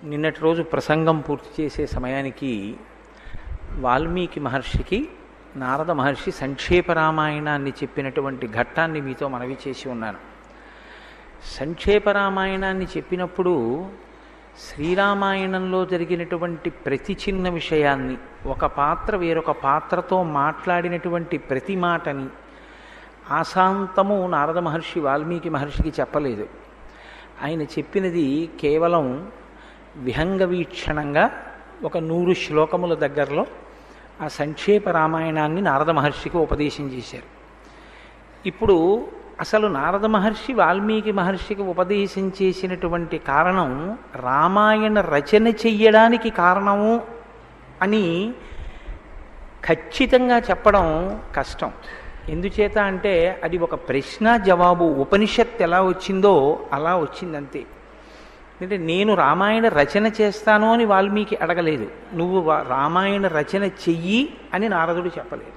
నిన్నటి రోజు ప్రసంగం పూర్తి చేసే సమయానికి వాల్మీకి మహర్షికి నారద మహర్షి సంక్షేప రామాయణాన్ని చెప్పినటువంటి ఘట్టాన్ని మీతో మనవి చేసి ఉన్నాను. సంక్షేప రామాయణాన్ని చెప్పినప్పుడు శ్రీరామాయణంలో జరిగినటువంటి ప్రతి చిన్న విషయాన్ని, ఒక పాత్ర వేరొక పాత్రతో మాట్లాడినటువంటి ప్రతి మాటని ఆశాంతము నారద మహర్షి వాల్మీకి మహర్షికి చెప్పలేదు. ఆయన చెప్పినది కేవలం విహంగ వీక్షణంగా ఒక 100 శ్లోకముల దగ్గరలో ఆ సంక్షేప రామాయణాన్ని నారద మహర్షికి ఉపదేశం చేశారు. ఇప్పుడు అసలు నారద మహర్షి వాల్మీకి మహర్షికి ఉపదేశం చేసినటువంటి కారణం రామాయణ రచన చెయ్యడానికి కారణము అని ఖచ్చితంగా చెప్పడం కష్టం. ఎందుచేత అంటే అది ఒక ప్రశ్న జవాబు, ఉపనిషత్తు ఎలా వచ్చిందో అలా వచ్చిందంతే. అంటే నేను రామాయణ రచన చేస్తాను అని వాల్మీకి అడగలేదు, నువ్వు రామాయణ రచన చెయ్యి అని నారదుడు చెప్పలేదు.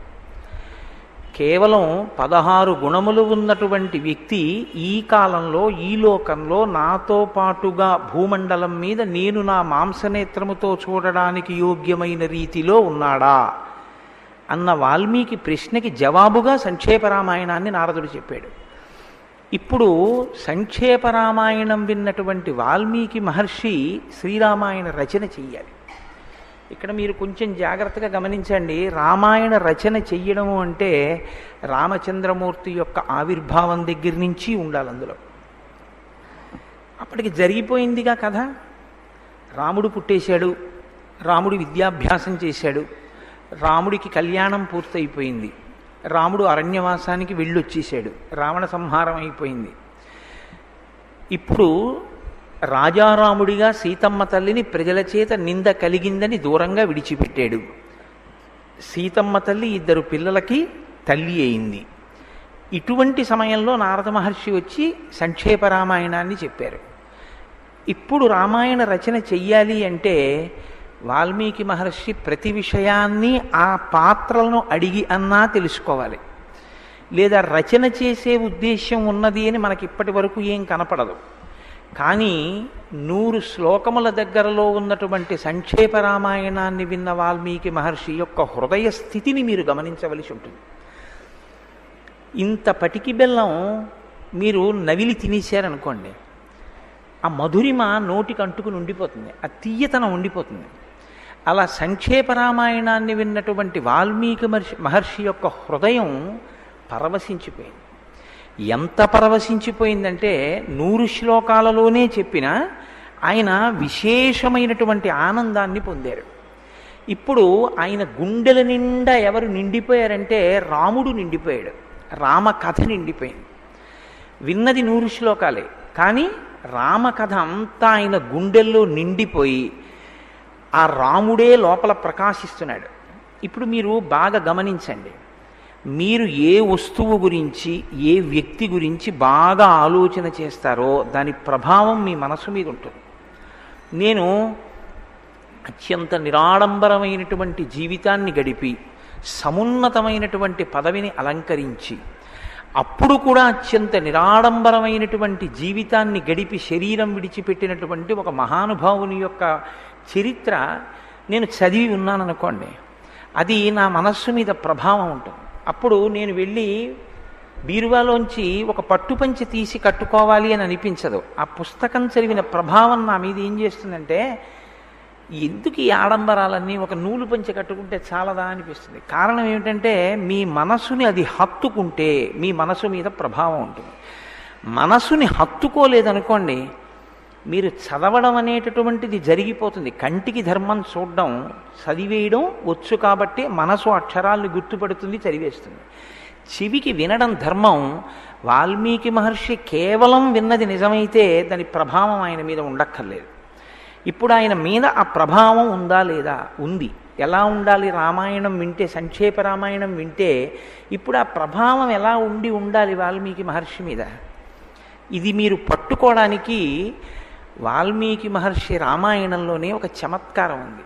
కేవలం 16 గుణములు ఉన్నటువంటి వ్యక్తి ఈ కాలంలో ఈ లోకంలో నాతో పాటుగా భూమండలం మీద నేను నా మాంసనేత్రముతో చూడడానికి యోగ్యమైన రీతిలో ఉన్నాడా అన్న వాల్మీకి ప్రశ్నకి జవాబుగా సంక్షేప రామాయణాన్ని నారదుడు చెప్పాడు. ఇప్పుడు సంక్షేప రామాయణం విన్నటువంటి వాల్మీకి మహర్షి శ్రీరామాయణ రచన చెయ్యాలి. ఇక్కడ మీరు కొంచెం జాగ్రత్తగా గమనించండి. రామాయణ రచన చెయ్యడము అంటే రామచంద్రమూర్తి యొక్క ఆవిర్భావం దగ్గర నుంచి ఉండాలి. అందులో అప్పటికి జరిగిపోయిందిగా కథ. రాముడు పుట్టేశాడు, రాముడు విద్యాభ్యాసం చేశాడు, రాముడికి కళ్యాణం పూర్తయిపోయింది, రాముడు అరణ్యవాసానికి వెళ్ళొచ్చేసాడు, రావణ సంహారం అయిపోయింది. ఇప్పుడు రాజారాముడిగా సీతమ్మ తల్లిని ప్రజల చేత నింద కలిగిందని దూరంగా విడిచిపెట్టాడు. సీతమ్మ తల్లి 2 పిల్లలకి తల్లి అయింది. ఇటువంటి సమయంలో నారద మహర్షి వచ్చి సంక్షేప రామాయణాన్ని చెప్పారు. ఇప్పుడు రామాయణ రచన చెయ్యాలి అంటే వాల్మీకి మహర్షి ప్రతి విషయాన్ని ఆ పాత్రలను అడిగి అన్నా తెలుసుకోవాలి. లేదా రచన చేసే ఉద్దేశ్యం ఉన్నది అని మనకి ఇప్పటి వరకు ఏం కనపడదు. కానీ 100 శ్లోకముల దగ్గరలో ఉన్నటువంటి సంక్షేప రామాయణాన్ని విన్న వాల్మీకి మహర్షి యొక్క హృదయ స్థితిని మీరు గమనించవలసి ఉంటుంది. ఇంత పటికి బెల్లం మీరు నవిలి తినేశారనుకోండి, ఆ మధురిమ నోటికి అంటుకుని ఉండిపోతుంది, ఆ తీయతనం ఉండిపోతుంది. అలా సంక్షేప రామాయణాన్ని విన్నటువంటి వాల్మీకి మహర్షి యొక్క హృదయం పరవశించిపోయింది. ఎంత పరవశించిపోయిందంటే 100 శ్లోకాలలోనే చెప్పిన ఆయన విశేషమైనటువంటి ఆనందాన్ని పొందారు. ఇప్పుడు ఆయన గుండెల నిండా ఎవరు నిండిపోయారంటే రాముడు నిండిపోయాడు, రామకథ నిండిపోయింది. విన్నది 100 శ్లోకాలే, కానీ రామకథ అంతా ఆయన గుండెల్లో నిండిపోయి ఆ రాముడే లోపల ప్రకాశిస్తున్నాడు. ఇప్పుడు మీరు బాగా గమనించండి. మీరు ఏ వస్తువు గురించి, ఏ వ్యక్తి గురించి బాగా ఆలోచన చేస్తారో దాని ప్రభావం మీ మనసు మీద ఉంటుంది. నేను అత్యంత నిరాడంబరమైనటువంటి జీవితాన్ని గడిపి సమున్నతమైనటువంటి పదవిని అలంకరించి అప్పుడు కూడా అత్యంత నిరాడంబరమైనటువంటి జీవితాన్ని గడిపి శరీరం విడిచిపెట్టినటువంటి ఒక మహానుభావుని యొక్క చరిత్ర నేను చదివి ఉన్నాననుకోండి, అది నా మనస్సు మీద ప్రభావం ఉంటుంది. అప్పుడు నేను వెళ్ళి బీరువాలోంచి ఒక పట్టుపంచి తీసి కట్టుకోవాలి అని అనిపించదు. ఆ పుస్తకం చదివిన ప్రభావం నా మీద ఏం చేస్తుందంటే, ఎందుకు ఈ ఆడంబరాలన్నీ, ఒక నూలు పంచి కట్టుకుంటే చాలదా అనిపిస్తుంది. కారణం ఏమిటంటే మీ మనసుని అది హత్తుకుంటే మీ మనసు మీద ప్రభావం ఉంటుంది. మనసుని హత్తుకోలేదనుకోండి, మీరు చదవడం అనేటటువంటిది జరిగిపోతుంది. కంటికి ధర్మం చూడడం, చదివేయడం వచ్చు కాబట్టి మనసు అక్షరాలను గుర్తుపడుతుంది, చదివేస్తుంది. చెవికి వినడం ధర్మం. వాల్మీకి మహర్షి కేవలం విన్నది నిజమైతే దాని ప్రభావం ఆయన మీద ఉండక్కర్లేదు. ఇప్పుడు ఆయన మీద ఆ ప్రభావం ఉందా లేదా? ఉంది. ఎలా ఉండాలి? రామాయణం వింటే, సంక్షేప రామాయణం వింటే ఇప్పుడు ఆ ప్రభావం ఎలా ఉండాలి వాల్మీకి మహర్షి మీద? ఇది మీరు పట్టుకోవడానికి వాల్మీకి మహర్షి రామాయణంలోనే ఒక చమత్కారం ఉంది.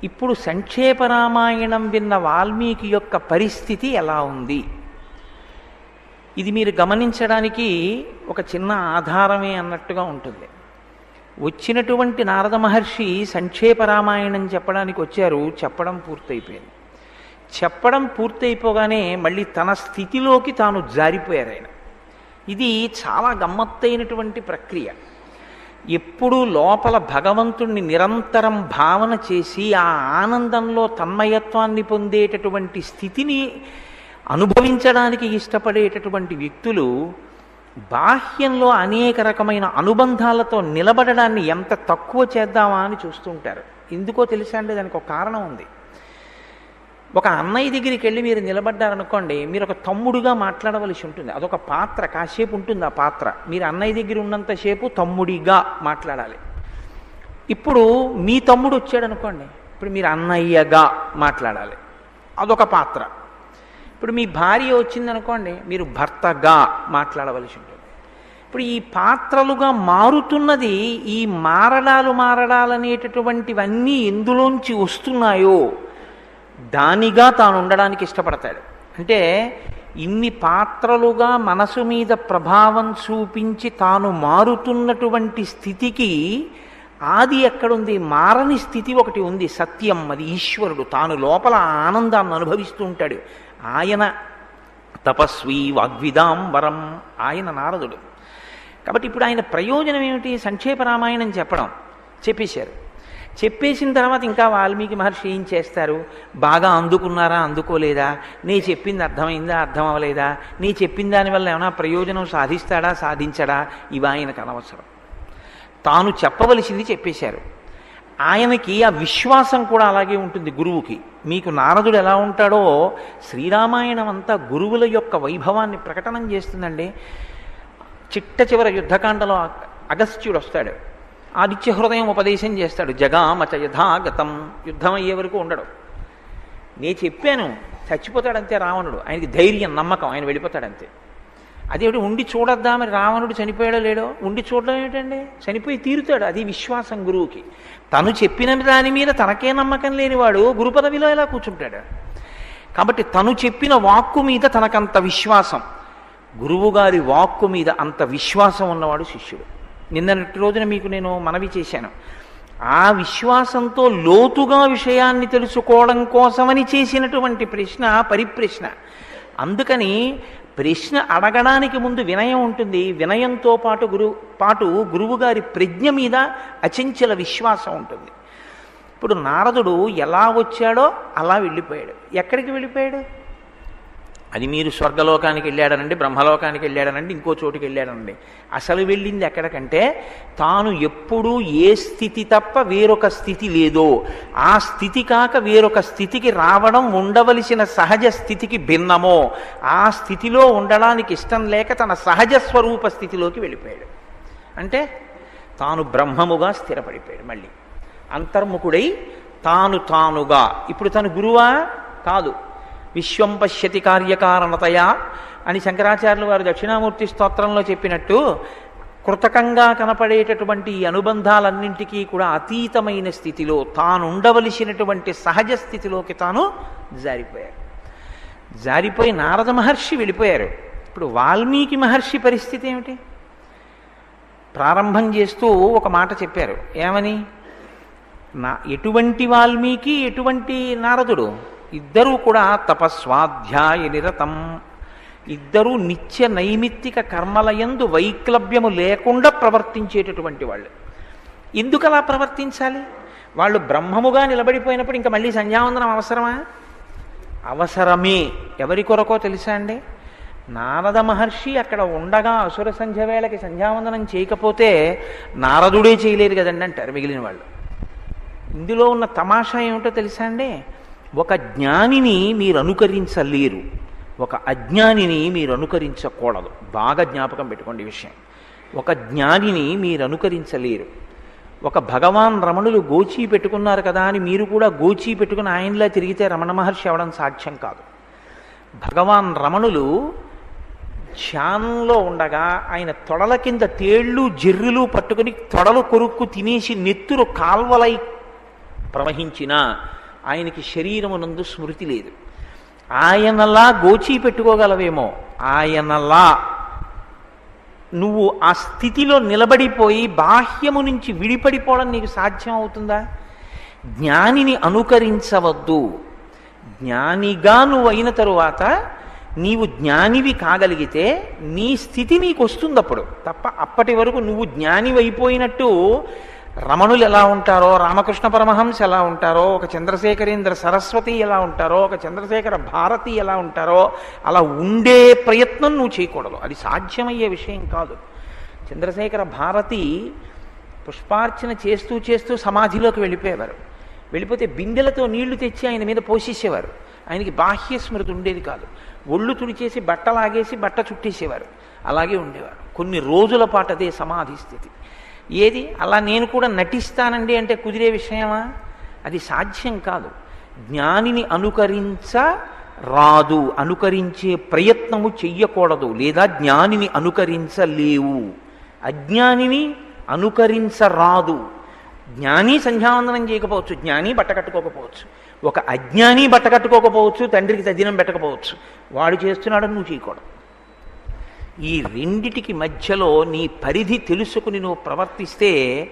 ఇప్పుడు సంక్షేప రామాయణం విన్న వాల్మీకి యొక్క పరిస్థితి ఎలా ఉంది? ఇది మీరు గమనించడానికి ఒక చిన్న ఆధారమే అన్నట్టుగా ఉంటుంది. వచ్చినటువంటి నారద మహర్షి సంక్షేప రామాయణం చెప్పడానికి వచ్చారు. చెప్పడం పూర్తయిపోయింది. చెప్పడం పూర్తయిపోగానే మళ్ళీ తన స్థితిలోకి తాను జారిపోయారు ఆయన. ఇది చాలా గమ్మత్తైనటువంటి ప్రక్రియ. ఎప్పుడూ లోపల భగవంతుణ్ణి నిరంతరం భావన చేసి ఆ ఆనందంలో తన్మయత్వాన్ని పొందేటటువంటి స్థితిని అనుభవించడానికి ఇష్టపడేటటువంటి వ్యక్తులు బాహ్యంలో అనేక రకమైన అనుబంధాలతో నిలబడడాన్ని ఎంత తక్కువ చేద్దామా అని చూస్తుంటారు. ఎందుకో తెలుసా అండి? దానికి ఒక కారణం ఉంది. ఒక అన్నయ్య దగ్గరికి వెళ్ళి మీరు నిలబడ్డారనుకోండి, మీరు ఒక తమ్ముడుగా మాట్లాడవలసి ఉంటుంది. అదొక పాత్ర, కాసేపు ఉంటుంది ఆ పాత్ర. మీరు అన్నయ్య దగ్గర ఉన్నంతసేపు తమ్ముడిగా మాట్లాడాలి. ఇప్పుడు మీ తమ్ముడు వచ్చాడు అనుకోండి, ఇప్పుడు మీరు అన్నయ్యగా మాట్లాడాలి. అదొక పాత్ర. ఇప్పుడు మీ భార్య వచ్చిందనుకోండి, మీరు భర్తగా మాట్లాడవలసి ఉంటుంది. ఇప్పుడు ఈ పాత్రలుగా మారుతున్నది, ఈ మారడాలనేటటువంటివన్నీ ఎందులోంచి వస్తున్నాయో దానిగా తాను ఉండడానికి ఇష్టపడతాడు. అంటే ఇన్ని పాత్రలుగా మనసు మీద ప్రభావం చూపించి తాను మారుతున్నటువంటి స్థితికి ఆది ఎక్కడుంది? మారని స్థితి ఒకటి ఉంది, సత్యం. అది ఈశ్వరుడు. తాను లోపల ఆనందాన్ని అనుభవిస్తూ ఉంటాడు. ఆయన తపస్వి వాగ్విదాం వరం, ఆయన నారదుడు. కాబట్టి ఇప్పుడు ఆయన ప్రయోజనం ఏమిటి? సంక్షేప రామాయణం చెప్పేశారు. చెప్పేసిన తర్వాత ఇంకా వాల్మీకి మహర్షి ఏం చేస్తారు? బాగా అందుకున్నారా, అందుకోలేదా, నీ చెప్పింది అర్థమైందా, అర్థం అవ్వలేదా, నీ చెప్పిన దానివల్ల ఏమైనా ప్రయోజనం సాధిస్తాడా, సాధించడా, ఇవి ఆయనకు అనవసరం. తాను చెప్పవలసింది చెప్పేశారు. ఆయనకి ఆ విశ్వాసం కూడా అలాగే ఉంటుంది గురువుకి. మీకు నారదుడు ఎలా ఉంటాడో శ్రీరామాయణం అంతా గురువుల యొక్క వైభవాన్ని ప్రకటనం చేస్తుందండి. చిట్ట చివర యుద్ధకాండలో అగస్త్యుడు వస్తాడు. ఆదిత్య హృదయం ఉపదేశం చేస్తాడు. జగామచ యథాగతం, యుద్ధం అయ్యే వరకు ఉండడు. నేను చెప్పాను, చచ్చిపోతాడంతే రావణుడు. ఆయనకి ధైర్యం, నమ్మకం, ఆయన వెళ్ళిపోతాడంతే. అదేమిటి ఉండి చూడొద్దా? మరి రావణుడు చనిపోయాడో లేడో? ఉండి చూడడం ఏమిటండి? చనిపోయి తీరుతాడు. అది విశ్వాసం గురువుకి. తను చెప్పిన దాని మీద తనకే నమ్మకం లేనివాడు గురు పదవిలో ఎలా కూర్చుంటాడు? కాబట్టి తను చెప్పిన వాక్కు మీద తనకంత విశ్వాసం, గురువుగారి వాక్కు మీద అంత విశ్వాసం ఉన్నవాడు శిష్యుడు. నిన్నటి రోజున మీకు నేను మనవి చేశాను. ఆ విశ్వాసంతో లోతుగా విషయాన్ని తెలుసుకోవడం కోసమని చేసినటువంటి ప్రశ్న పరిప్రశ్న. అందుకని ప్రశ్న అడగడానికి ముందు వినయం ఉంటుంది. వినయంతో పాటు గురువుగారి ప్రజ్ఞ మీద అచంచల విశ్వాసం ఉంటుంది. ఇప్పుడు నారదుడు ఎలా వచ్చాడో అలా వెళ్ళిపోయాడు. ఎక్కడికి వెళ్ళిపోయాడు? అది మీరు స్వర్గలోకానికి వెళ్ళాడనండి, బ్రహ్మలోకానికి వెళ్ళాడనండి, ఇంకో చోటుకి వెళ్ళాడనండి. అసలు వెళ్ళింది ఎక్కడికంటే తాను ఎప్పుడూ ఏ స్థితి తప్ప వేరొక స్థితి లేదో ఆ స్థితి కాక వేరొక స్థితికి రావడం ఉండవలసిన సహజ స్థితికి భిన్నమో ఆ స్థితిలో ఉండడానికి ఇష్టం లేక తన సహజ స్వరూప స్థితిలోకి వెళ్ళిపోయాడు. అంటే తాను బ్రహ్మముగా స్థిరపడిపోయాడు. మళ్ళీ అంతర్ముఖుడై తానుగా. ఇప్పుడు తను గురువా? కాదు. విశ్వం పశ్యతి కార్యకారణతయా అని శంకరాచార్యులు వారు దక్షిణామూర్తి స్తోత్రంలో చెప్పినట్టు కృతకంగా కనపడేటటువంటి ఈ అనుబంధాలన్నింటికీ కూడా అతీతమైన స్థితిలో తాను ఉండవలసినటువంటి సహజ స్థితిలోకి తాను జారిపోయి నారద మహర్షి వెళ్ళిపోయారు. ఇప్పుడు వాల్మీకి మహర్షి పరిస్థితి ఏమిటి? ప్రారంభం చేస్తూ ఒక మాట చెప్పారు. ఏమని? ఎటువంటి వాల్మీకి, ఎటువంటి నారదుడు? ఇద్దరూ కూడా తపస్వాధ్యాయ నిరతం. ఇద్దరూ నిత్య నైమిత్తిక కర్మలయందు వైక్లభ్యము లేకుండా ప్రవర్తించేటటువంటి వాళ్ళు. ఎందుకు అలా ప్రవర్తించాలి? వాళ్ళు బ్రహ్మముగా నిలబడిపోయినప్పుడు ఇంకా మళ్ళీ సంధ్యావందనం అవసరమా? అవసరమే. ఎవరి కొరకో తెలుసా అండి? నారద మహర్షి అక్కడ ఉండగా అసుర సంధ్య వేళకి సంధ్యావందనం చేయకపోతే నారదుడే చేయలేరు కదండి అంటారు మిగిలిన వాళ్ళు. ఇందులో ఉన్న తమాషా ఏమిటో తెలుసా అండి? ఒక జ్ఞానిని మీరు అనుకరించలేరు, ఒక అజ్ఞానిని మీరు అనుకరించకూడదు. బాగా జ్ఞాపకం పెట్టుకోండి ఈ విషయం. ఒక జ్ఞానిని మీరు అనుకరించలేరు. ఒక భగవాన్ రమణులు గోచీ పెట్టుకున్నారు కదా అని మీరు కూడా గోచీ పెట్టుకుని ఆయనలా తిరిగితే రమణ మహర్షి అవడం సాధ్యం కాదు. భగవాన్ రమణులు ధ్యానంలో ఉండగా ఆయన తొడల కింద తేళ్ళు జెర్రులు పట్టుకుని తొడలు కొరుక్కు తినేసి నెత్తురు కాల్వలై ప్రవహించిన ఆయనకి శరీరమునందు స్మృతి లేదు. ఆయనలా గోచీ పెట్టుకోగలవేమో, ఆయనలా నువ్వు ఆ స్థితిలో నిలబడిపోయి బాహ్యము నుంచి విడిపడిపోవడం నీకు సాధ్యం అవుతుందా? జ్ఞానిని అనుకరించవద్దు. జ్ఞానిగా నువ్వు అయిన తరువాత నీవు జ్ఞానివి కాగలిగితే నీ స్థితి నీకు వస్తుంది అప్పుడు తప్ప. అప్పటి వరకు నువ్వు జ్ఞానివి అయిపోయినట్టు రమణులు ఎలా ఉంటారో, రామకృష్ణ పరమహంస ఎలా ఉంటారో, ఒక చంద్రశేఖరేంద్ర సరస్వతి ఎలా ఉంటారో, ఒక చంద్రశేఖర భారతి ఎలా ఉంటారో అలా ఉండే ప్రయత్నం నువ్వు చేయకూడదు. అది సాధ్యమయ్యే విషయం కాదు. చంద్రశేఖర భారతి పుష్పార్చన చేస్తూ చేస్తూ సమాధిలోకి వెళ్ళిపోయేవారు. వెళ్ళిపోతే బిందెలతో నీళ్లు తెచ్చి ఆయన మీద పోసేసేవారు. ఆయనకి బాహ్య స్మృతి ఉండేది కాదు. ఒళ్ళు తుడిచేసి బట్టలాగేసి బట్ట చుట్టేసేవారు. అలాగే ఉండేవారు కొన్ని రోజుల పాటు. అదే సమాధి స్థితి. ఏది అలా నేను కూడా నటిస్తానండి అంటే కుదిరే విషయమా? అది సాధ్యం కాదు. జ్ఞానిని అనుకరించరాదు, అనుకరించే ప్రయత్నము చెయ్యకూడదు, లేదా జ్ఞానిని అనుకరించలేవు. అజ్ఞానిని అనుకరించరాదు. జ్ఞాని సంధ్యావందనం చేయకపోవచ్చు, జ్ఞాని బట్ట కట్టుకోకపోవచ్చు, ఒక అజ్ఞాని బట్ట కట్టుకోకపోవచ్చు, తండ్రికి తద్దినం పెట్టకపోవచ్చు. వాడు చేస్తున్నాడని నువ్వు చేయకూడదు. ఈ రెండిటికి మధ్యలో నీ పరిధి తెలుసుకుని నువ్వు ప్రవర్తిస్తే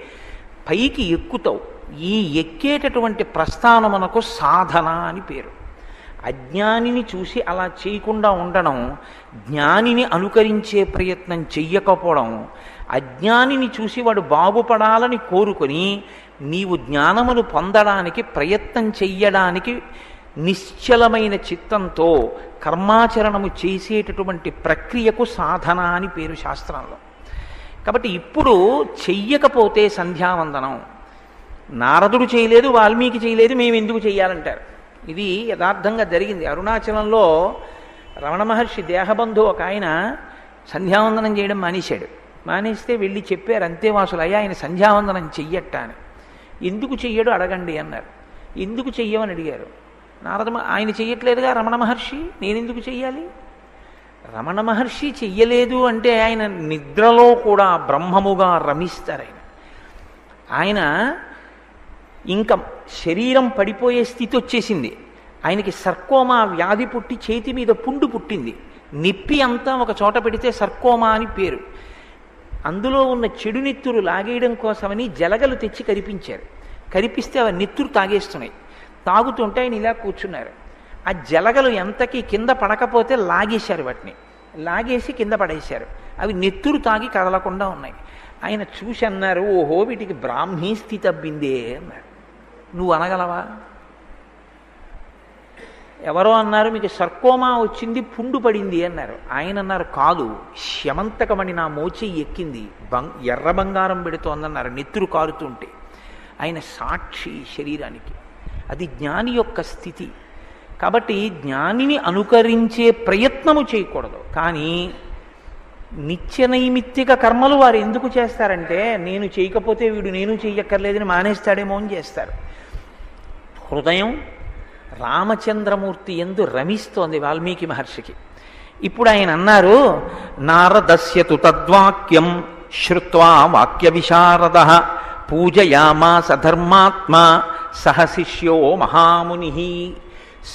పైకి ఎక్కుతావు. ఈ ఎక్కేటటువంటి ప్రస్థానమునకు సాధన అని పేరు. అజ్ఞానిని చూసి అలా చేయకుండా ఉండడం, జ్ఞానిని అనుకరించే ప్రయత్నం చెయ్యకపోవడం, అజ్ఞానిని చూసి వాడు బాగుపడాలని కోరుకొని నీవు జ్ఞానమును పొందడానికి ప్రయత్నం చెయ్యడానికి నిశ్చలమైన చిత్తంతో కర్మాచరణము చేసేటటువంటి ప్రక్రియకు సాధన అని పేరు శాస్త్రంలో. కాబట్టి ఇప్పుడు చెయ్యకపోతే సంధ్యావందనం నారదుడు చేయలేదు, వాల్మీకి చేయలేదు, మేము ఎందుకు చెయ్యాలంటారు. ఇది యథార్థంగా జరిగింది. అరుణాచలంలో రమణ మహర్షి దేహబంధు ఒక ఆయన సంధ్యావందనం చేయడం మానేశాడు. మానేస్తే వెళ్ళి చెప్పారు అంతేవాసులు, అయ్యా ఆయన సంధ్యావందనం చెయ్యట్ట అని. ఎందుకు చెయ్యడు అడగండి అన్నారు. ఎందుకు చెయ్యమని అడిగారు. ఆయన చెయ్యట్లేదుగా రమణ మహర్షి, నేనెందుకు చెయ్యాలి? రమణ మహర్షి చెయ్యలేదు అంటే ఆయన నిద్రలో కూడా బ్రహ్మముగా రమిస్తారు. ఆయన ఇంకా శరీరం పడిపోయే స్థితి వచ్చేసింది. ఆయనకి సర్కోమా వ్యాధి పుట్టి చేతి మీద పుండు పుట్టింది. నిప్పి అంతా ఒక చోట పెడితే సర్కోమా అని పేరు. అందులో ఉన్న చెడు నెత్తురు లాగేయడం కోసమని జలగలు తెచ్చి కరిపించారు. కరిపిస్తే అవి నెత్తురు తాగేస్తున్నాయి. తాగుతుంటే ఆయన ఇలా కూర్చున్నారు. ఆ జలగలు ఎంతకీ కింద పడకపోతే లాగేశారు, వాటిని లాగేసి కింద పడేశారు. అవి నెత్తురు తాగి కదలకుండా ఉన్నాయి. ఆయన చూసి అన్నారు, ఓహో వీటికి బ్రాహ్మీ స్థితి అబ్బిందే అన్నారు. నువ్వు అనగలవా? ఎవరో అన్నారు మీకు సర్కోమా వచ్చింది, పుండు పడింది అన్నారు. ఆయన అన్నారు కాదు, శమంతకమణి నా మోచి ఎక్కింది, ఎర్ర బంగారం పెడుతోందన్నారు నెత్తురు కారుతుంటే. ఆయన సాక్షి శరీరానికి. అది జ్ఞాని యొక్క స్థితి. కాబట్టి జ్ఞానిని అనుకరించే ప్రయత్నము చేయకూడదు. కానీ నిత్యనైమిత్తిక కర్మలు వారు ఎందుకు చేస్తారంటే నేను చేయకపోతే వీడు నేను చెయ్యక్కర్లేదని మానేస్తాడేమో అని చేస్తారు. హృదయం రామచంద్రమూర్తి యందు రమిస్తోంది వాల్మీకి మహర్షికి. ఇప్పుడు ఆయన అన్నారు, నారదస్యతు తద్వాక్యం శ్రుత్వా వాక్య విశారదః పూజయామాస ధర్మాత్మా సహ శిష్యో మహాముని.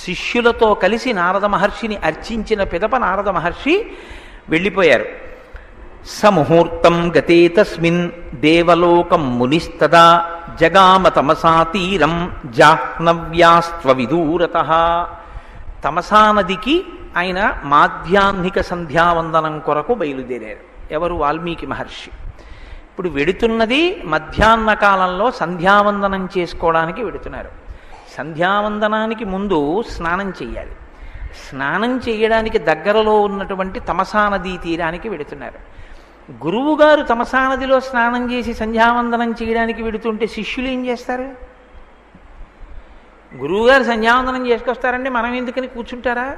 శిష్యులతో కలిసి నారద మహర్షిని అర్చించిన పిదప నారద మహర్షి వెళ్ళిపోయారు. సముహూర్తం గతే తస్మిన్ దేవలోకం మునిస్తదా జగామ తమసా తీరం జాహ్నవ్యాస్త్వ విదూరతః. తమసా నదికి ఆయన మాధ్యాహ్నిక సంధ్యావందనం కొరకు బయలుదేరారు. ఎవరు? వాల్మీకి మహర్షి. ఇప్పుడు వెడుతున్నది మధ్యాహ్న కాలంలో సంధ్యావందనం చేసుకోవడానికి వెడుతున్నారు. సంధ్యావందనానికి ముందు స్నానం చెయ్యాలి. స్నానం చేయడానికి దగ్గరలో ఉన్నటువంటి తమసా నదీ తీరానికి వెడుతున్నారు. గురువుగారు తమసా నదిలో స్నానం చేసి సంధ్యావందనం చేయడానికి వెడుతుంటే శిష్యులు ఏం చేస్తారు? గురువుగారు సంధ్యావందనం చేసుకొస్తారంటే మనం ఎందుకని కూర్చుంటారా?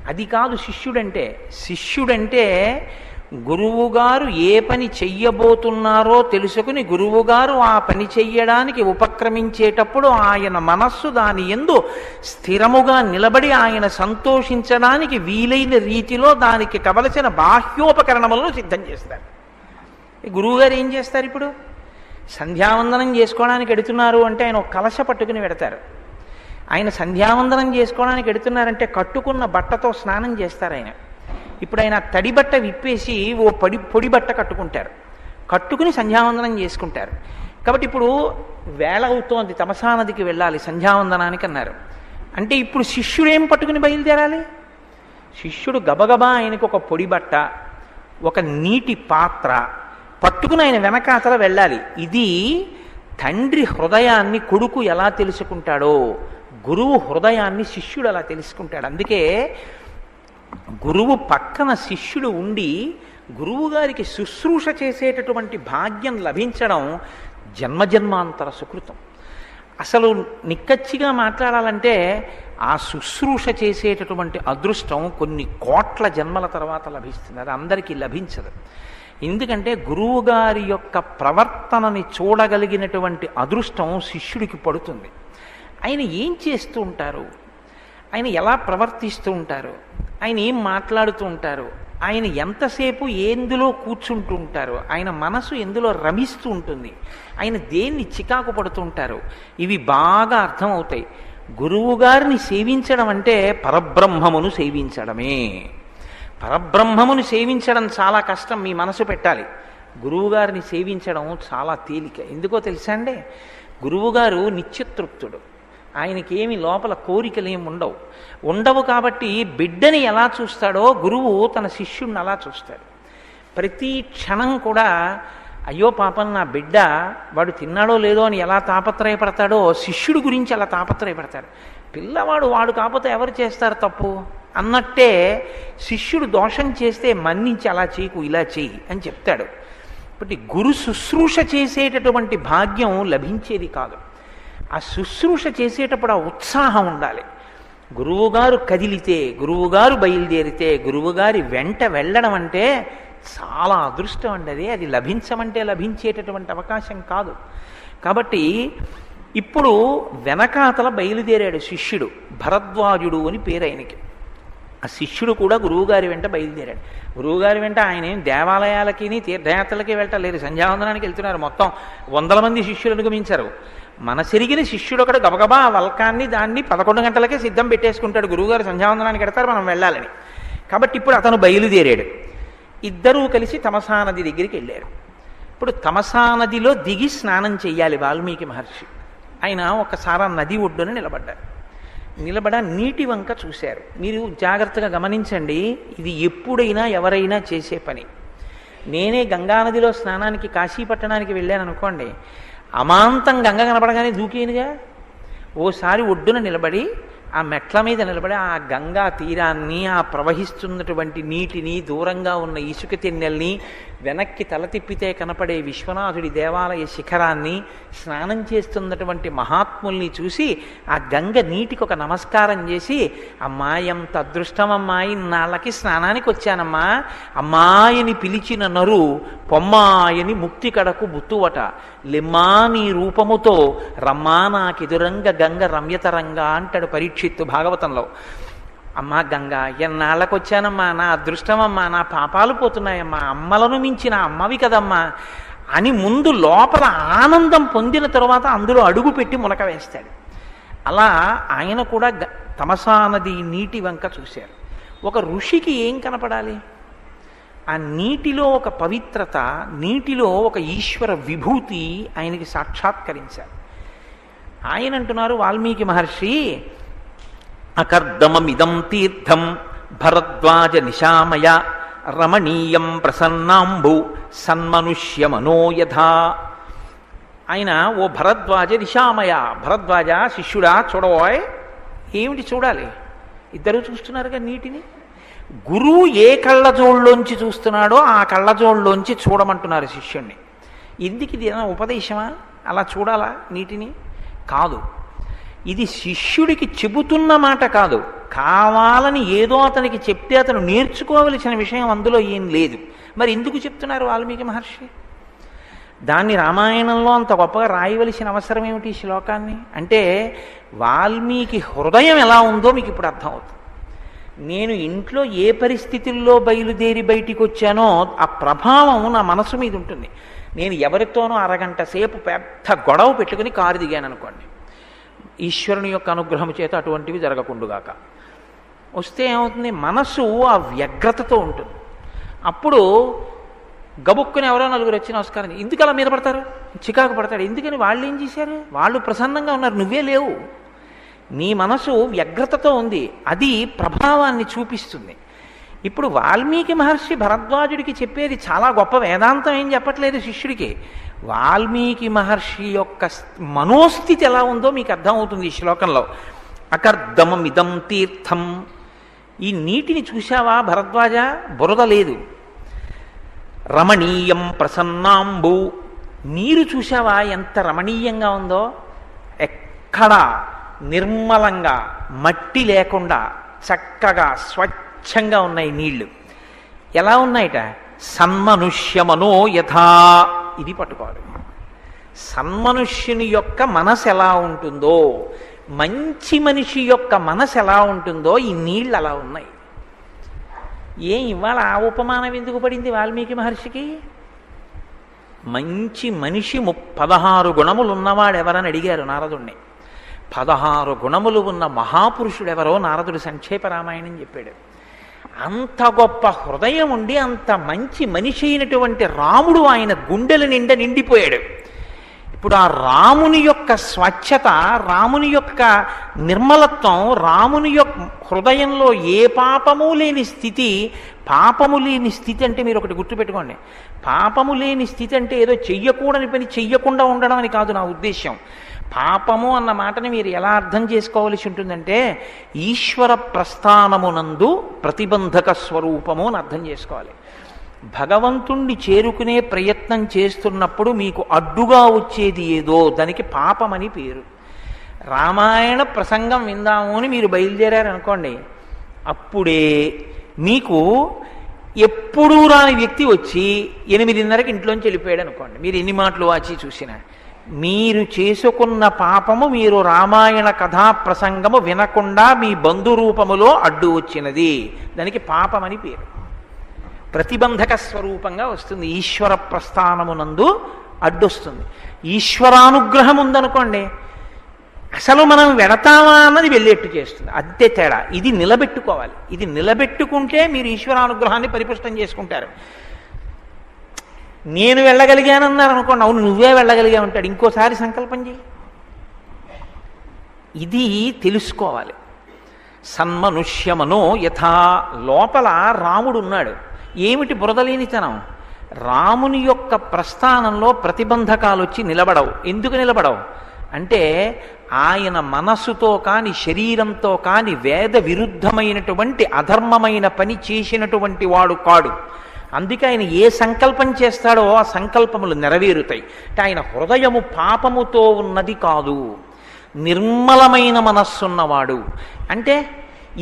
అది కాదు శిష్యుడంటే. శిష్యుడంటే గురువుగారు ఏ పని చెయ్యబోతున్నారో తెలుసుకుని గురువుగారు ఆ పని చెయ్యడానికి ఉపక్రమించేటప్పుడు ఆయన మనస్సు దాని యందు స్థిరముగా నిలబడి ఆయన సంతోషించడానికి వీలైన రీతిలో దానికి కావలసిన బాహ్యోపకరణములను సిద్ధం చేస్తారు. గురువుగారు ఏం చేస్తారు? ఇప్పుడు సంధ్యావందనం చేసుకోవడానికి ఎడుతున్నారు అంటే ఆయన ఒక కలశ పట్టుకుని పెడతారు. ఆయన సంధ్యావందనం చేసుకోవడానికి ఎడుతున్నారంటే కట్టుకున్న బట్టతో స్నానం చేస్తారు ఆయన. ఇప్పుడు ఆయన తడిబట్ట విప్పేసి ఓ పొడి బట్ట కట్టుకుంటారు, కట్టుకుని సంధ్యావందనం చేసుకుంటారు. కాబట్టి ఇప్పుడు వేళ అవుతోంది, తమసా నదికి వెళ్ళాలి సంధ్యావందనానికి అన్నారు. అంటే ఇప్పుడు శిష్యుడు ఏం పట్టుకుని బయలుదేరాలి? శిష్యుడు గబగబా ఆయనకు ఒక పొడి బట్ట, ఒక నీటి పాత్ర పట్టుకుని ఆయన వెనకాతల వెళ్ళాలి. ఇది తండ్రి హృదయాన్ని కొడుకు ఎలా తెలుసుకుంటాడో గురువు హృదయాన్ని శిష్యుడు అలా తెలుసుకుంటాడు. అందుకే గురువు పక్కన శిష్యుడు ఉండి గురువుగారికి శుశ్రూష చేసేటటువంటి భాగ్యం లభించడం జన్మజన్మాంతర సుకృతం. అసలు నిక్కచ్చిగా మాట్లాడాలంటే ఆ శుశ్రూష చేసేటటువంటి అదృష్టం కొన్ని కోట్ల జన్మల తర్వాత లభిస్తుంది, అది అందరికీ లభించదు. ఎందుకంటే గురువుగారి యొక్క ప్రవర్తనని చూడగలిగినటువంటి అదృష్టం శిష్యుడికి పడుతుంది. ఆయన ఏం చేస్తూ ఉంటారు, ఆయన ఎలా ప్రవర్తిస్తూ ఉంటారు, ఆయన ఏం మాట్లాడుతూ ఉంటారు, ఆయన ఎంతసేపు ఎందులో కూర్చుంటూ ఉంటారు, ఆయన మనసు ఎందులో రమిస్తూ ఉంటుంది, ఆయన దేన్ని చికాకు పడుతూ ఉంటారు, ఇవి బాగా అర్థమవుతాయి. గురువుగారిని సేవించడం అంటే పరబ్రహ్మమును సేవించడమే. పరబ్రహ్మమును సేవించడం చాలా కష్టం, మీ మనసు పెట్టాలి. గురువుగారిని సేవించడం చాలా తేలిక. ఎందుకో తెలుసా అండి? గురువుగారు నిత్యతృప్తుడు, ఆయనకేమి లోపల కోరికలేమి ఉండవు. కాబట్టి బిడ్డని ఎలా చూస్తాడో గురువు తన శిష్యుడిని అలా చూస్తాడు. ప్రతి క్షణం కూడా అయ్యో పాపం నా బిడ్డ వాడు తిన్నాడో లేదో అని ఎలా తాపత్రయపడతాడో శిష్యుడి గురించి అలా తాపత్రయపడతాడు. పిల్లవాడు వాడు కాకపోతే ఎవరు చేస్తారు తప్పు అన్నట్టే శిష్యుడు దోషం చేస్తే మన్నించి అలా చేయకు ఇలా చేయి అని చెప్తాడు. కాబట్టి గురు శుశ్రూష చేసేటటువంటి భాగ్యం లభించేది కాదు. ఆ శుశ్రూష చేసేటప్పుడు ఆ ఉత్సాహం ఉండాలి. గురువుగారు కదిలితే, గురువుగారు బయలుదేరితే, గురువుగారి వెంట వెళ్ళడం అంటే చాలా అదృష్టం అండి. అది లభించమంటే లభించేటటువంటి అవకాశం కాదు. కాబట్టి ఇప్పుడు వెనకాతల బయలుదేరాడు శిష్యుడు, భరద్వాజుడు అని పేరు ఆయనకి. ఆ శిష్యుడు కూడా గురువుగారి వెంట బయలుదేరాడు. గురువుగారి వెంట ఆయన ఏం దేవాలయాలకి తీర్థయాత్రలకి వెళ్ళటలేదు, సంధ్యావందనానికి వెళ్తున్నారు. మొత్తం 100 మంది శిష్యులు అనుగమించారు. మనసెరిగిన శిష్యుడు ఒకడు గబగబా వల్కాన్ని దాన్ని 11 గంటలకే సిద్ధం పెట్టేసుకుంటాడు. గురువుగారు సంధ్యావందనానికి వెడతారు, మనం వెళ్ళాలని. కాబట్టి ఇప్పుడు అతను బయలుదేరాడు. ఇద్దరూ కలిసి తమసా నది దగ్గరికి వెళ్ళారు. ఇప్పుడు తమసా నదిలో దిగి స్నానం చెయ్యాలి వాల్మీకి మహర్షి. ఆయన ఒకసారి నది ఒడ్డున నిలబడ నీటి వంక చూశారు. మీరు జాగ్రత్తగా గమనించండి, ఇది ఎప్పుడైనా ఎవరైనా చేసే పని. నేనే గంగానదిలో స్నానానికి కాశీపట్టణానికి వెళ్ళాను అనుకోండి, అమాంతం గంగ కనపడగానే దూకేనుగా. ఓసారి ఒడ్డున నిలబడి ఆ మెట్ల మీద నిలబడి ఆ గంగా తీరాన్ని, ఆ ప్రవహిస్తున్నటువంటి నీటిని, దూరంగా ఉన్న ఇసుక తెన్నెల్ని, వెనక్కి తల తిప్పితే కనపడే విశ్వనాథుడి దేవాలయ శిఖరాన్ని, స్నానం చేస్తున్నటువంటి మహాత్ముల్ని చూసి ఆ గంగ నీటికి ఒక నమస్కారం చేసి, అమ్మాయి ఎంత అదృష్టమమ్మాయి, నాళ్ళకి స్నానానికి వచ్చానమ్మా, అమ్మాయిని పిలిచిన నరు పొమ్మాయని ముక్తి కడకు బుత్తువట, లెమ్మా నీ రూపముతో రమ్మా నాకెదురంగ గంగ రమ్యతరంగా అంటాడు పరీక్షిత్తు భాగవతంలో. అమ్మా గంగా, ఎన్నాళ్ళకు వచ్చానమ్మా, నా అదృష్టమమ్మా, నా పాపాలు పోతున్నాయమ్మా, అమ్మలను మించిన అమ్మవి కదమ్మా అని ముందు లోపల ఆనందం పొందిన తరువాత అందులో అడుగు పెట్టి మునక వేస్తాడు. అలా ఆయన కూడా తమసా నది నీటి వంక చూశారు. ఒక ఋషికి ఏం కనపడాలి? ఆ నీటిలో ఒక పవిత్రత, నీటిలో ఒక ఈశ్వర విభూతి ఆయనకి సాక్షాత్కరించారు. ఆయన అంటున్నారు వాల్మీకి మహర్షి, అకర్దమమిదం తీర్థం భరద్వాజ నిశామయ రమణీయం ప్రసన్నాంబు సన్మనుష్య మనోయథా. ఆయన ఓ భరద్వాజ నిశామయ, భరద్వాజ శిష్యుడా చూడబోయ్. ఏమిటి చూడాలి? ఇద్దరూ చూస్తున్నారుగా నీటిని. గురువు ఏ కళ్ళజోళ్ళలోంచి చూస్తున్నాడో ఆ కళ్ళజోళ్ళలోంచి చూడమంటున్నారు శిష్యుణ్ణి. ఎందుకు ఇది ఏదైనా ఉపదేశమా? అలా చూడాలా నీటిని? కాదు. ఇది శిష్యుడికి చెబుతున్న మాట కాదు, కావాలని ఏదో అతనికి చెప్తే అతను నేర్చుకోవలసిన విషయం అందులో ఏం లేదు. మరి ఎందుకు చెప్తున్నారు వాల్మీకి మహర్షి? దాన్ని రామాయణంలో అంత గొప్పగా రాయవలసిన అవసరం ఏమిటి ఈ శ్లోకాన్ని? అంటే వాల్మీకి హృదయం ఎలా ఉందో మీకు ఇప్పుడు అర్థమవుతుంది. నేను ఇంట్లో ఏ పరిస్థితుల్లో బయలుదేరి బయటికి వచ్చానో ఆ ప్రభావం నా మనసు మీద ఉంటుంది. నేను ఎవరితోనో అరగంట సేపు పెద్ద గొడవ పెట్టుకుని కారు దిగాను అనుకోండి, ఈశ్వరుని యొక్క అనుగ్రహం చేత అటువంటివి జరగకుండుగాక. వస్తే ఏమవుతుంది, మనసు ఆ వ్యగ్రతతో ఉంటుంది. అప్పుడు గబుక్కుని ఎవరో నలుగురు వచ్చి నమస్కారం, ఎందుకు అలా మీద పడతారు, చికాకు పడతాడు. ఎందుకని వాళ్ళు ఏం చేశారు, వాళ్ళు ప్రసన్నంగా ఉన్నారు, నువ్వే లేవు. నీ మనసు వ్యగ్రతతో ఉంది, అది ప్రభావాన్ని చూపిస్తుంది. ఇప్పుడు వాల్మీకి మహర్షి భరద్వాజుడికి చెప్పేది చాలా గొప్ప వేదాంతం, ఏం చెప్పట్లేదు శిష్యుడికి. వాల్మీకి మహర్షి యొక్క మనోస్థితి ఎలా ఉందో మీకు అర్థమవుతుంది ఈ శ్లోకంలో. అకర్దమమిదం తీర్థం, ఈ నీటిని చూశావా భరద్వాజ, బురద లేదు. రమణీయం ప్రసన్నాంబు, నీరు చూశావా ఎంత రమణీయంగా ఉందో, ఎక్కడా నిర్మలంగా మట్టి లేకుండా చక్కగా స్వచ్ఛంగా ఉన్నాయి నీళ్లు. ఎలా ఉన్నాయిట, సన్మనుష్యమనో యథా, ఇది పట్టుకోవాలి. సన్మనుష్యుని యొక్క మనసు ఎలా ఉంటుందో, మంచి మనిషి యొక్క మనసు ఎలా ఉంటుందో ఈ నీళ్ళు అలా ఉన్నాయి. ఏం ఇవాళ ఆ ఉపమానం ఎందుకు పడింది వాల్మీకి మహర్షికి? మంచి మనిషి 16 గుణములు ఉన్నవాడు ఎవరని అడిగారు నారదుణ్ణి. 16 గుణములు ఉన్న మహాపురుషుడెవరో నారదుడు సంక్షేప రామాయణం చెప్పాడు. అంత గొప్ప హృదయం ఉండి అంత మంచి మనిషి అయినటువంటి రాముడు ఆయన గుండెల నిండా నిండిపోయాడు. ఇప్పుడు ఆ రాముని యొక్క స్వచ్ఛత, రాముని యొక్క నిర్మలత్వం, రాముని యొక్క హృదయంలో ఏ పాపము లేని స్థితి. పాపము లేని స్థితి అంటే మీరు ఒకటి గుర్తుపెట్టుకోండి, పాపము లేని స్థితి అంటే ఏదో చెయ్యకూడని పని చెయ్యకుండా ఉండడం అని కాదు నా ఉద్దేశ్యం. పాపము అన్న మాటని మీరు ఎలా అర్థం చేసుకోవలసి ఉంటుందంటే, ఈశ్వర ప్రస్థానమునందు ప్రతిబంధక స్వరూపము అని అర్థం చేసుకోవాలి. భగవంతుణ్ణి చేరుకునే ప్రయత్నం చేస్తున్నప్పుడు మీకు అడ్డుగా వచ్చేది ఏదో దానికి పాపమని పేరు. రామాయణ ప్రసంగం విందాము అని మీరు బయలుదేరారనుకోండి, అప్పుడే మీకు ఎప్పుడూ రాని వ్యక్తి వచ్చి 8:30కి ఇంట్లోంచి వెళ్ళిపోయాడు అనుకోండి, మీరు ఎన్ని మాటలు వాచి చూసినా మీరు చేసుకున్న పాపము మీరు రామాయణ కథా ప్రసంగము వినకుండా మీ బంధురూపములో అడ్డు వచ్చినది, దానికి పాపమని పేరు. ప్రతిబంధక స్వరూపంగా వస్తుంది, ఈశ్వర ప్రస్థానమునందు అడ్డొస్తుంది. ఈశ్వరానుగ్రహం ఉందనుకోండి, అసలు మనం వెడతామా అన్నది వెళ్ళేట్టు చేస్తుంది, అంతే తేడా. ఇది నిలబెట్టుకోవాలి, ఇది నిలబెట్టుకుంటే మీరు ఈశ్వరానుగ్రహాన్ని పరిపుష్టం చేసుకుంటారు. నేను వెళ్ళగలిగానన్నారు అనుకోండి, అవును నువ్వే వెళ్ళగలిగా ఉంటాడు, ఇంకోసారి సంకల్పం చేయి. ఇది తెలుసుకోవాలి. సన్మనుష్యమనో యథా, లోపల రాముడు ఉన్నాడు. ఏమిటి బురదలేనితనం? రాముని యొక్క ప్రస్థానంలో ప్రతిబంధకాలు వచ్చి నిలబడవు. ఎందుకు నిలబడవు అంటే, ఆయన మనస్సుతో కాని శరీరంతో కాని వేద విరుద్ధమైనటువంటి అధర్మమైన పని చేసినటువంటి వాడు కాడు. అందుకే ఆయన ఏ సంకల్పం చేస్తాడో ఆ సంకల్పములు నెరవేరుతాయి. అంటే ఆయన హృదయము పాపముతో ఉన్నది కాదు, నిర్మలమైన మనస్సున్నవాడు. అంటే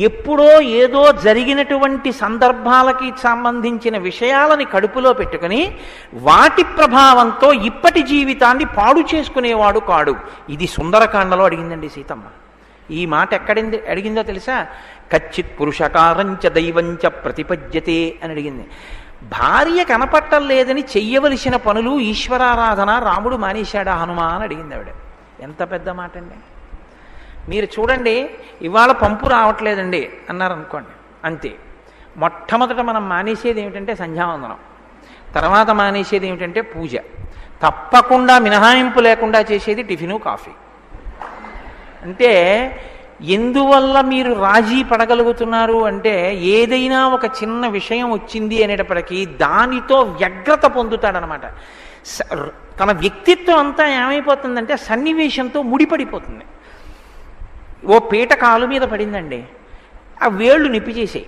ఎప్పుడో ఏదో జరిగినటువంటి సందర్భాలకి సంబంధించిన విషయాలని కడుపులో పెట్టుకుని వాటి ప్రభావంతో ఇప్పటి జీవితాన్ని పాడు చేసుకునేవాడు కాడు. ఇది సుందరకాండలో అడిగిందండి సీతమ్మ. ఈ మాట అడిగిందో తెలుసా? కచ్చిత్ పురుషకారంచ దైవంచ ప్రతిపద్యతే అని అడిగింది. భార్య కనపట్టం లేదని చెయ్యవలసిన పనులు ఈశ్వరారాధన రాముడు మానేశాడా హనుమా అని అడిగింది ఆవిడ. ఎంత పెద్ద మాట అండి. మీరు చూడండి, ఇవాళ పంపు రావట్లేదండి అన్నారనుకోండి, అంతే. మొట్టమొదట మనం మానేసేది ఏమిటంటే సంధ్యావందనం, తర్వాత మానేసేది ఏమిటంటే పూజ, తప్పకుండా మినహాయింపు లేకుండా చేసేది టిఫిను కాఫీ. అంటే ఎందువల్ల మీరు రాజీ పడగలుగుతున్నారు అంటే, ఏదైనా ఒక చిన్న విషయం వచ్చింది అనేటప్పటికీ దానితో వ్యగ్రత పొందుతాడనమాట. తన వ్యక్తిత్వం అంతా ఏమైపోతుందంటే సన్నివేశంతో ముడిపడిపోతుంది. ఓ పీట కాలు మీద పడిందండి, ఆ వేళ్ళు నిప్పి చేసేయి.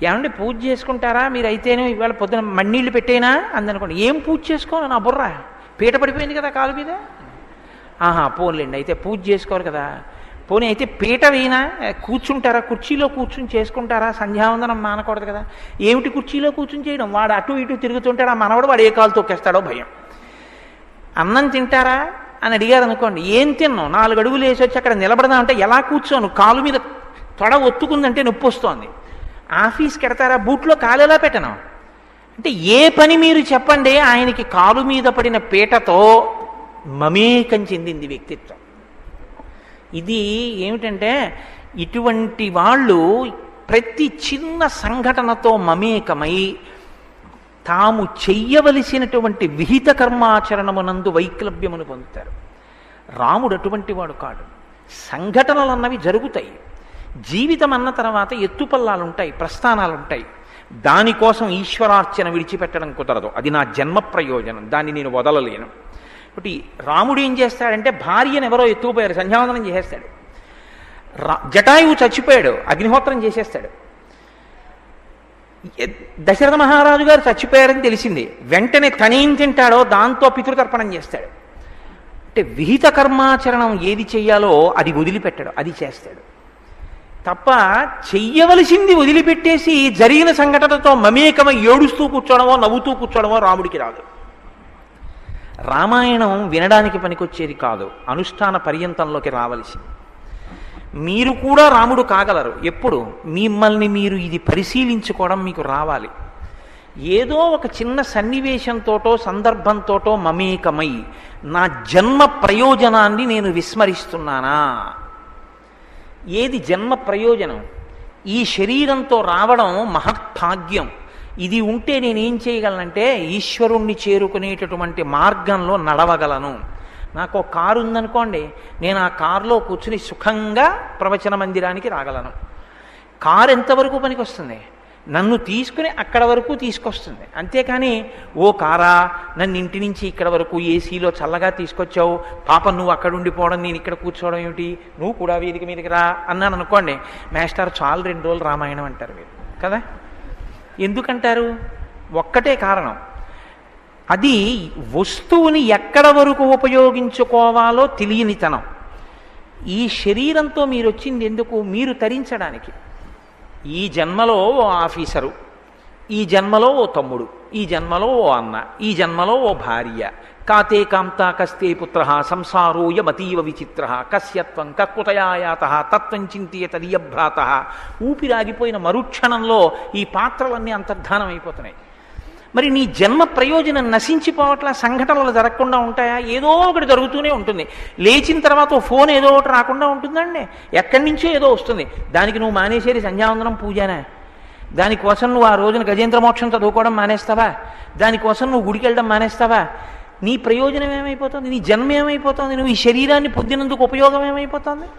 ఏమంటే పూజ చేసుకుంటారా మీరు? అయితేనే ఇవాళ పొద్దున మన్నీళ్ళు పెట్టేనా అందనుకోండి. ఏం పూజ చేసుకోను, నా బుర్ర పీట పడిపోయింది కదా కాలు మీద. ఆహా పోన్లేండి, అయితే పూజ చేసుకోరు కదా. పోనీ అయితే పీట వేయినా కూర్చుంటారా, కుర్చీలో కూర్చుని చేసుకుంటారా? సంధ్యావందనం మానకూడదు కదా. ఏమిటి కుర్చీలో కూర్చుని చేయడం? వాడు అటు ఇటు తిరుగుతుంటాడు, ఆ మనవడు వాడు ఏ కాలు తొక్కేస్తాడో భయం. అన్నం తింటారా అని అడిగారు అనుకోండి, ఏం తిన్నావు? 4 అడుగులు వేసి వచ్చి అక్కడ నిలబడదామంటే ఎలా కూర్చోను? కాలు మీద తొడ ఒత్తుకుందంటే నొప్పి వస్తోంది. ఆఫీస్కి ఎడతారా, బూట్లో కాలు ఎలా పెట్టను? అంటే ఏ పని మీరు చెప్పండి, ఆయనకి కాలు మీద పడిన పీటతో మమేకం చెందింది వ్యక్తిత్వం. ఇది ఏమిటంటే ఇటువంటి వాళ్ళు ప్రతి చిన్న సంఘటనతో మమేకమై తాము చెయ్యవలసినటువంటి విహిత కర్మాచరణమునందు వైక్లభ్యమును పొందుతారు. రాముడు అటువంటి వాడు కాడు. సంఘటనలు అన్నవి జరుగుతాయి. జీవితం అన్న తర్వాత ఎత్తుపల్లాలుంటాయి, ప్రస్థానాలుంటాయి. దానికోసం ఈశ్వరార్చన విడిచిపెట్టడం కుదరదు. అది నా జన్మ ప్రయోజనం, దాన్ని నేను వదలలేను. ఒకటి రాముడు ఏం చేస్తాడంటే భార్యను ఎవరో ఎత్తుకుపోయారు, సంధ్యావందనం చేసేస్తాడు. జటాయువు చచ్చిపోయాడు, అగ్నిహోత్రం చేసేస్తాడు. దశరథ మహారాజు గారు చచ్చిపోయారని తెలిసింది, వెంటనే తనేం తింటాడో దాంతో పితృతర్పణం చేస్తాడు. అంటే విహిత కర్మాచరణం ఏది చెయ్యాలో అది వదిలిపెట్టాడు, అది చేస్తాడు తప్ప చెయ్యవలసింది వదిలిపెట్టేసి జరిగిన సంఘటనతో మమేకమై ఏడుస్తూ కూర్చోవడమో నవ్వుతూ కూర్చోవడమో రాముడికి రాదు. రామాయణం వినడానికి పనికొచ్చేది కాదు, అనుష్ఠాన పర్యంతంలోకి రావలసింది. మీరు కూడా రాముడు కాగలరు. ఎప్పుడు మిమ్మల్ని మీరు ఇది పరిశీలించుకోవడం మీకు రావాలి. ఏదో ఒక చిన్న సన్నివేశంతోటో సందర్భంతోటో మమేకమై నా జన్మ ప్రయోజనాన్ని నేను విస్మరిస్తున్నానా? ఏది జన్మ ప్రయోజనం? ఈ శరీరంతో రావడం మహత్భాగ్యం. ఇది ఉంటే నేనేం చేయగలనంటే ఈశ్వరుణ్ణి చేరుకునేటటువంటి మార్గంలో నడవగలను. నాకు ఒక కారు ఉందనుకోండి, నేను ఆ కారులో కూర్చుని సుఖంగా ప్రవచన మందిరానికి రాగలను. కారు ఎంతవరకు పనికి వస్తుంది? నన్ను తీసుకుని అక్కడ వరకు తీసుకొస్తుంది. అంతేకాని ఓ కారా నన్ను ఇంటి నుంచి ఇక్కడ వరకు ఏసీలో చల్లగా తీసుకొచ్చావు, పాప నువ్వు అక్కడ ఉండిపోవడం నేను ఇక్కడ కూర్చోవడం ఏమిటి, నువ్వు కూడా వేదిక మీదకి రా అన్నాను అనుకోండి, మాస్టర్ చాలు 2 రోజులు రామాయణం అంటారు మీరు కదా. ఎందుకంటారు? ఒక్కటే కారణం, అది వస్తువుని ఎక్కడ వరకు ఉపయోగించుకోవాలో తెలియనితనం. ఈ శరీరంతో మీరు వచ్చింది ఎందుకు? మీరు తరించడానికి. ఈ జన్మలో ఓ ఆఫీసరు, ఈ జన్మలో ఓ తమ్ముడు, ఈ జన్మలో ఓ అన్న, ఈ జన్మలో ఓ భార్య. కాతే కాంతా కస్తే పుత్ర సంసారోయమతీవ విచిత్ర కస్యత్వం కక్కుతయాయాత తత్వం చింతియ తదియభ్రాత. ఊపిరాగిపోయిన మరుక్షణంలో ఈ పాత్రలన్నీ అంతర్ధానం అయిపోతున్నాయి. మరి నీ జన్మ ప్రయోజనం నశించిపోవట్లా? సంఘటనలు జరగకుండా ఉంటాయా? ఏదో ఒకటి జరుగుతూనే ఉంటుంది. లేచిన తర్వాత ఫోన్ ఏదో ఒకటి రాకుండా ఉంటుందండి, ఎక్కడి నుంచో ఏదో వస్తుంది. దానికి నువ్వు మానేసేది సంధ్యావందనం పూజనే? దానికోసం నువ్వు ఆ రోజున గజేంద్ర మోక్షం చదువుకోవడం మానేస్తావా? దానికోసం నువ్వు గుడికి వెళ్ళడం మానేస్తావా? నీ ప్రయోజనం ఏమైపోతుంది? నీ జన్మ ఏమైపోతుంది? నువ్వు ఈ శరీరాన్ని పొందినందుకు ఉపయోగం ఏమైపోతుంది?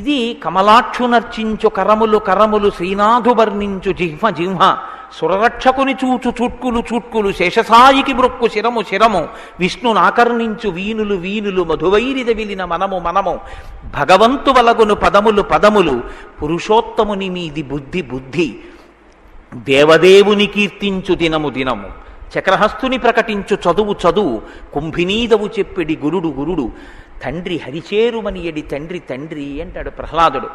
ఇది కమలాక్షునర్చించు కరములు కరములు శ్రీనాథు వర్ణించు జిహ్వ జిహ్వ సురరక్షకుని చూచు చుట్కులు చుట్కులు శేషసాయికి మృక్కు శిరము శిరము విష్ణునాకర్ణించు వీనులు వీనులు మధువైరిద విలిన మనము మనము భగవంతు వలగును పదములు పదములు పురుషోత్తముని మీది బుద్ధి బుద్ధి దేవదేవుని కీర్తించు దినము దినము చక్రహస్తుని ప్రకటించు చదువు చదువు కుంభినీదవు చెప్పెడి గురుడు గురుడు తండ్రి హరిచేరుమని ఎడి తండ్రి తండ్రి అంటాడు ప్రహ్లాదుడు.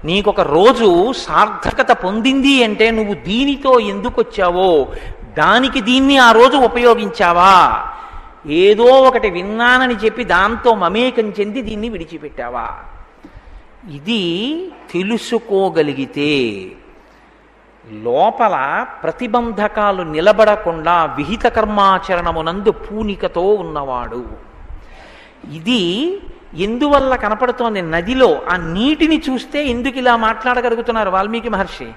నీకొక రోజు సార్థకత పొందింది అంటే నువ్వు దీనితో ఎందుకు వచ్చావో దానికి దీన్ని ఆ రోజు ఉపయోగించావా? ఏదో ఒకటి విన్నానని చెప్పి దాంతో మమేకం చెంది దీన్ని విడిచిపెట్టావా? ఇది తెలుసుకోగలిగితే లోపల ప్రతిబంధకాలు నిలబడకుండా విహిత కర్మాచరణమునందు పూనికతో ఉన్నవాడు. ఇది ఎందువల్ల కనపడుతోంది? నదిలో ఆ నీటిని చూస్తే ఎందుకు ఇలా మాట్లాడగలుగుతున్నారు వాల్మీకి మహర్షి?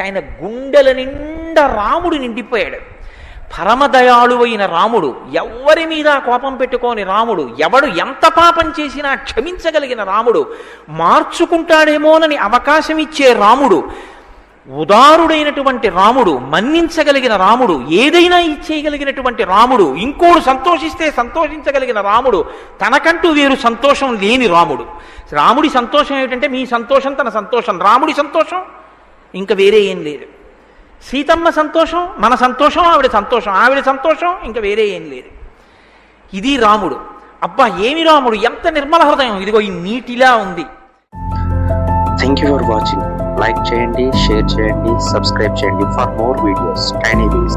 ఆయన గుండెల నిండా రాముడు నిండిపోయాడు. పరమదయాళువైన రాముడు, ఎవరి మీద కోపం పెట్టుకోని రాముడు, ఎవడు ఎంత పాపం చేసినా క్షమించగలిగిన రాముడు, మార్చుకుంటాడేమోనని అవకాశం ఇచ్చే రాముడు, ఉదారుడైనటువంటి రాముడు, మన్నించగలిగిన రాముడు, ఏదైనా ఇచ్చేయగలిగినటువంటి రాముడు, ఇంకోడు సంతోషిస్తే సంతోషించగలిగిన రాముడు, తనకంటూ వేరు సంతోషం లేని రాముడు. రాముడి సంతోషం ఏమిటంటే మీ సంతోషం తన సంతోషం, రాముడి సంతోషం ఇంకా వేరే ఏం లేదు. సీతమ్మ సంతోషం మన సంతోషం, ఆవిడ సంతోషం ఆవిడ సంతోషం, ఇంకా వేరే ఏం లేదు. ఇది రాముడు. అబ్బా ఏమి రాముడు, ఎంత నిర్మల హృదయం, ఇదిగో ఈ నీటిలా ఉంది. Thank you for watching. Like చేయండి, షేర్ చేయండి, సబ్స్క్రైబ్ చేయండి ఫర్ మోర్ వీడియోస్. టైనీ వీస్.